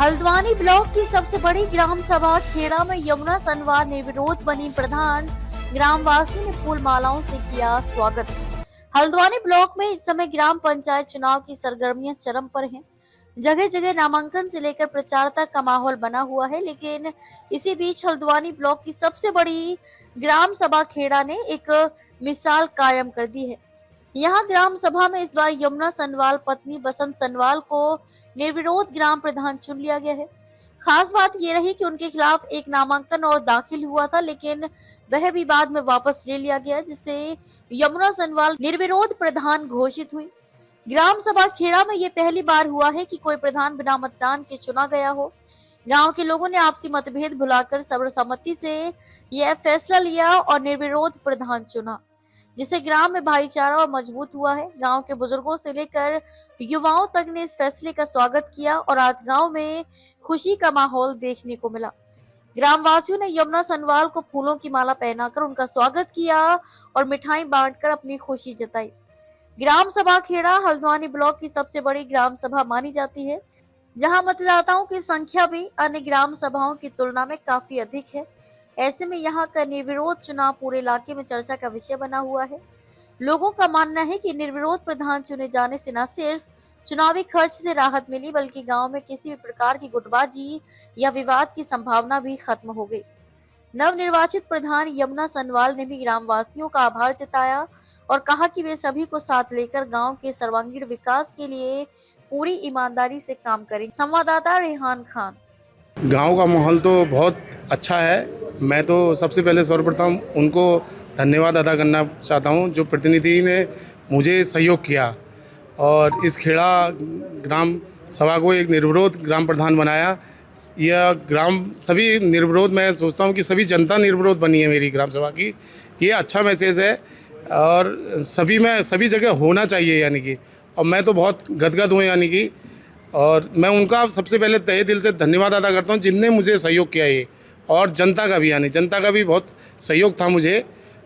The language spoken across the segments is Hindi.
हल्द्वानी ब्लॉक की सबसे बड़ी ग्राम सभा खेड़ा में यमुना सनवार निर्विरोध बनी प्रधान। ग्रामवासियों ने फूल मालाओं से किया स्वागत। हल्द्वानी ब्लॉक में इस समय ग्राम पंचायत चुनाव की सरगर्मियां चरम पर हैं। जगह जगह नामांकन से लेकर प्रचार तक का माहौल बना हुआ है, लेकिन इसी बीच हल्द्वानी ब्लॉक की सबसे बड़ी ग्राम सभा खेड़ा ने एक मिसाल कायम कर दी है। यहाँ ग्राम सभा में इस बार यमुना सनवाल पत्नी बसंत सनवाल को निर्विरोध ग्राम प्रधान चुन लिया गया है। खास बात यह रही कि उनके खिलाफ एक नामांकन और दाखिल हुआ था, लेकिन वह भी बाद में वापस ले लिया गया, जिससे यमुना सनवाल निर्विरोध प्रधान घोषित हुई। ग्राम सभा खेड़ा में ये पहली बार हुआ है कि कोई प्रधान बिना मतदान के चुना गया हो। गांव के लोगों ने आपसी मतभेद भुलाकर सर्वसम्मति से यह फैसला लिया और निर्विरोध प्रधान चुना, जिससे ग्राम में भाईचारा और मजबूत हुआ है। गांव के बुजुर्गों से लेकर युवाओं तक ने इस फैसले का स्वागत किया और आज गांव में खुशी का माहौल देखने को मिला। ग्रामवासियों ने यमुना सनवाल को फूलों की माला पहनाकर उनका स्वागत किया और मिठाई बांटकर अपनी खुशी जताई। ग्राम सभा खेड़ा हल्द्वानी ब्लॉक की सबसे बड़ी ग्राम सभा मानी जाती है, जहां मतदाताओं की संख्या भी अन्य ग्राम सभाओं की तुलना में काफी अधिक है। ऐसे में यहाँ का निर्विरोध चुनाव पूरे इलाके में चर्चा का विषय बना हुआ है। लोगों का मानना है कि निर्विरोध प्रधान चुने जाने से न सिर्फ चुनावी खर्च से राहत मिली, बल्कि गांव में किसी भी प्रकार की गुटबाजी या विवाद की संभावना भी खत्म हो गई। नवनिर्वाचित प्रधान यमुना सनवाल ने भी ग्रामवासियों का आभार जताया और कहा कि वे सभी को साथ लेकर गांव के सर्वांगीण विकास के लिए पूरी ईमानदारी से काम करेंगे। संवाददाता रेहान खान। गांव का माहौल तो बहुत अच्छा है। मैं तो सबसे पहले सर्वप्रथम उनको धन्यवाद अदा करना चाहता हूं, जो प्रतिनिधि ने मुझे सहयोग किया और इस खेड़ा ग्राम सभा को एक निर्विरोध ग्राम प्रधान बनाया। यह ग्राम सभी निर्विरोध, मैं सोचता हूं कि सभी जनता निर्विरोध बनी है मेरी ग्राम सभा की। ये अच्छा मैसेज है और सभी में सभी जगह होना चाहिए, यानी कि। और मैं तो बहुत गदगद हूँ, यानी कि। और मैं उनका सबसे पहले तहे दिल से धन्यवाद अदा करता हूँ जिनने मुझे सहयोग किया ये, और जनता का भी, यानी जनता का भी बहुत सहयोग था मुझे।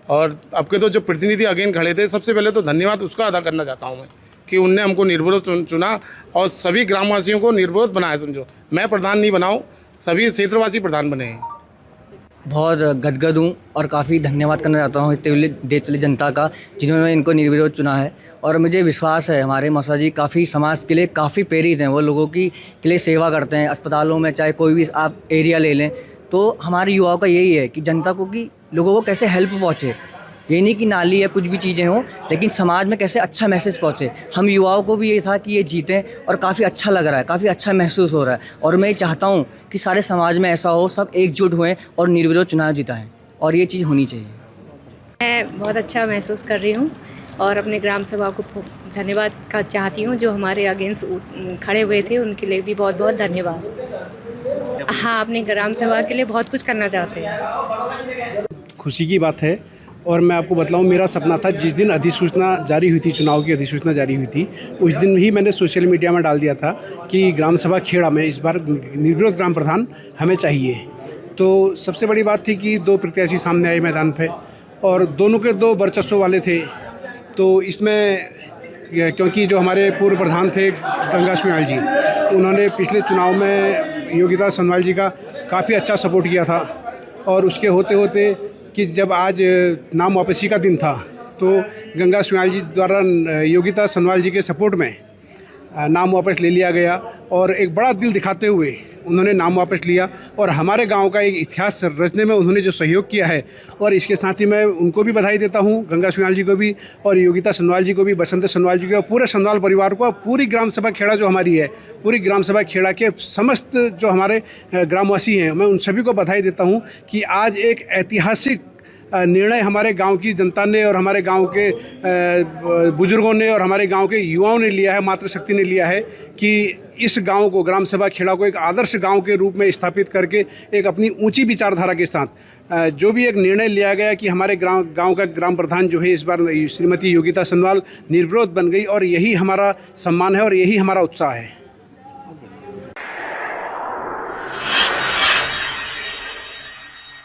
और आपके तो जो प्रतिनिधि अगेन खड़े थे, सबसे पहले तो धन्यवाद उसका अदा करना चाहता हूँ मैं कि उनने हमको निर्विरोध चुना और सभी ग्रामवासियों को निर्विरोध बनाया। समझो, मैं प्रधान नहीं बनाऊँ, सभी क्षेत्रवासी प्रधान बने हैं। बहुत गदगद हूँ और काफ़ी धन्यवाद करना चाहता हूँ देवतुल्य जनता का, जिन्होंने इनको निर्विरोध चुना है। और मुझे विश्वास है हमारे मौसा जी काफ़ी समाज के लिए काफ़ी प्रेरित हैं। वो लोगों की के लिए सेवा करते हैं, अस्पतालों में, चाहे कोई भी आप एरिया ले लें। तो हमारे युवाओं का यही है कि जनता को, कि लोगों को कैसे हेल्प पहुँचे। ये नहीं कि नाली या कुछ भी चीज़ें हों, लेकिन समाज में कैसे अच्छा मैसेज पहुँचे। हम युवाओं को भी ये था कि ये जीतें और काफ़ी अच्छा लग रहा है, काफ़ी अच्छा महसूस हो रहा है। और मैं चाहता हूँ कि सारे समाज में ऐसा हो, सब एकजुट हुए और निर्विरोध चुनाव जिताएं, और ये चीज़ होनी चाहिए। मैं बहुत अच्छा महसूस कर रही हूँ और अपने ग्राम सभा को धन्यवाद का चाहती हूँ, जो हमारे अगेंस्ट खड़े हुए थे, उनके लिए भी बहुत बहुत धन्यवाद। हाँ, अपनी ग्राम सभा के लिए बहुत कुछ करना चाहते हैं। खुशी की बात है। और मैं आपको बतलाऊं, मेरा सपना था, जिस दिन अधिसूचना जारी हुई थी, चुनाव की अधिसूचना जारी हुई थी, उस दिन ही मैंने सोशल मीडिया में डाल दिया था कि ग्राम सभा खेड़ा में इस बार निर्विरोध ग्राम प्रधान हमें चाहिए। तो सबसे बड़ी बात थी कि दो प्रत्याशी सामने आए मैदान पे और दोनों के दो वर्चस्व वाले थे। तो इसमें क्योंकि जो हमारे पूर्व प्रधान थे गंगा सुयाल जी, उन्होंने पिछले चुनाव में योगिता सनवाल जी का काफ़ी अच्छा सपोर्ट किया था। और उसके होते होते कि जब आज नाम वापसी का दिन था, तो गंगा सुयाल जी द्वारा योगिता सनवाल जी के सपोर्ट में नाम वापस ले लिया गया और एक बड़ा दिल दिखाते हुए उन्होंने नाम वापस लिया। और हमारे गांव का एक इतिहास रचने में उन्होंने जो सहयोग किया है, और इसके साथ ही मैं उनको भी बधाई देता हूं, गंगा सुयाल जी को भी और योगिता सनवाल जी को भी, बसंत सनवाल जी को, पूरे सनवाल परिवार को, पूरी ग्राम सभा खेड़ा जो हमारी है, पूरी ग्राम सभा खेड़ा के समस्त जो हमारे ग्रामवासी हैं, मैं उन सभी को बधाई देता हूँ कि आज एक ऐतिहासिक निर्णय हमारे गांव की जनता ने और हमारे गांव के बुजुर्गों ने और हमारे गांव के युवाओं ने लिया है, मातृशक्ति ने लिया है कि इस गांव को, ग्राम सभा खेड़ा को एक आदर्श गांव के रूप में स्थापित करके एक अपनी ऊंची विचारधारा के साथ जो भी एक निर्णय लिया गया कि हमारे गांव का ग्राम प्रधान जो है इस बार श्रीमती योगिता सनवाल निर्विरोध बन गई, और यही हमारा सम्मान है और यही हमारा उत्साह है।